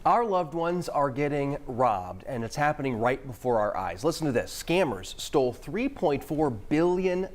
Our loved ones are getting robbed, and it's happening right before our eyes. Listen to this. Scammers stole $3.4 billion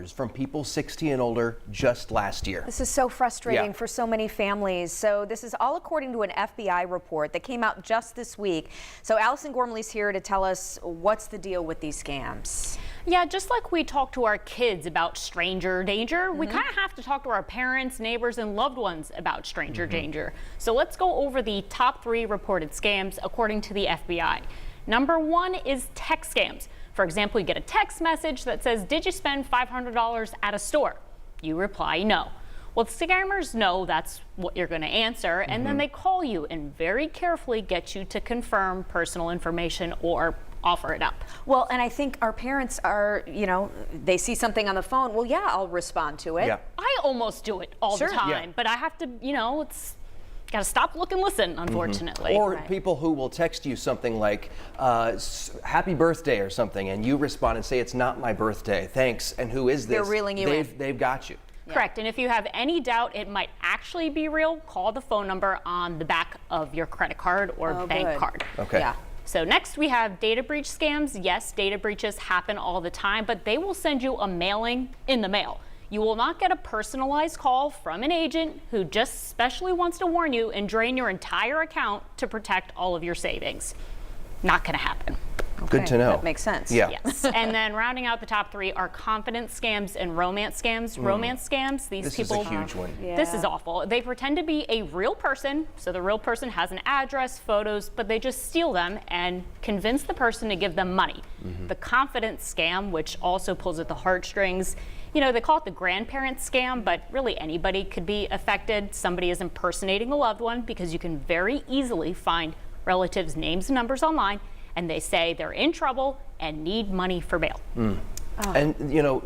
from people 60 and older just last year. This is so frustrating for so many families. So this is all according to an FBI report that came out just this week. So Allison Gormly's here to tell us what's the deal with these scams. Yeah, just like we talk to our kids about stranger danger, we kind of have to talk to our parents, neighbors, and loved ones about stranger danger. So let's go over the top 3 reported scams according to the FBI. Number 1 is text scams. For example, you get a text message that says, "Did you spend $500 at a store?" You reply, "No." Well, the scammers know that's what you're going to answer, and then they call you and very carefully get you to confirm personal information or offer it up. Well, and I think our parents are, they see something on the phone. Well, yeah, I'll respond to it. Yeah. I almost do it all the time, Yeah. but I have to, it's got to stop, look, and listen, unfortunately. Or people who will text you something like, happy birthday or something, and you respond and say, "It's not my birthday, thanks." And who is this? They're reeling you in. They've got you. Correct. And if you have any doubt it might actually be real, call the phone number on the back of your credit card or bank card. Okay. Yeah. So next we have data breach scams. Yes, data breaches happen all the time, but they will send you a mailing in the mail. You will not get a personalized call from an agent who just specially wants to warn you and drain your entire account to protect all of your savings. Not going to happen. Good to know. That makes sense. Yeah. Yes. And then rounding out the top 3 are confidence scams and romance scams. Romance scams, these people. This is a huge one. Yeah. This is awful. They pretend to be a real person, so the real person has an address, photos, but they just steal them and convince the person to give them money. The confidence scam, which also pulls at the heartstrings, they call it the grandparent scam, but really anybody could be affected. Somebody is impersonating a loved one because you can very easily find relatives' names and numbers online, and they say they're in trouble and need money for bail. And,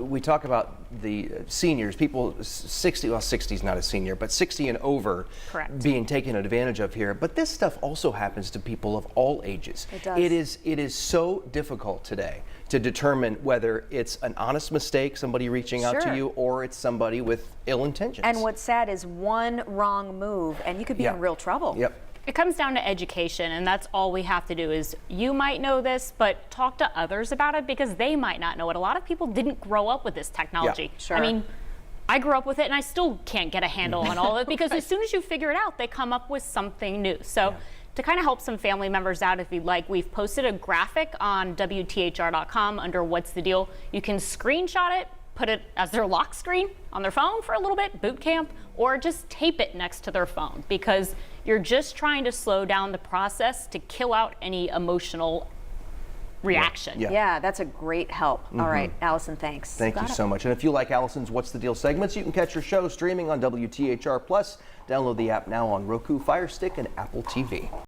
we talk about the seniors, people 60, well, 60 is not a senior, but 60 and over Correct. being taken advantage of here. But this stuff also happens to people of all ages. It does. It is so difficult today to determine whether it's an honest mistake, somebody reaching out to you, or it's somebody with ill intentions. And what's sad is one wrong move and you could be in real trouble. Yep. It comes down to education, and that's all we have to do is you might know this, but talk to others about it because they might not know it. A lot of people didn't grow up with this technology. Yeah, sure. I mean, I grew up with it and I still can't get a handle on all of it because as soon as you figure it out, they come up with something new. So to kind of help some family members out, if you'd like, we've posted a graphic on WTHR.com under What's the Deal. You can screenshot it, put it as their lock screen on their phone for a little bit, boot camp, or just tape it next to their phone because you're just trying to slow down the process to kill out any emotional reaction. Yeah, that's a great help. All right, Allison, thanks. Thank you so much. And if you like Allison's What's the Deal segments, you can catch your show streaming on WTHR Plus. Download the app now on Roku, Fire Stick, and Apple TV.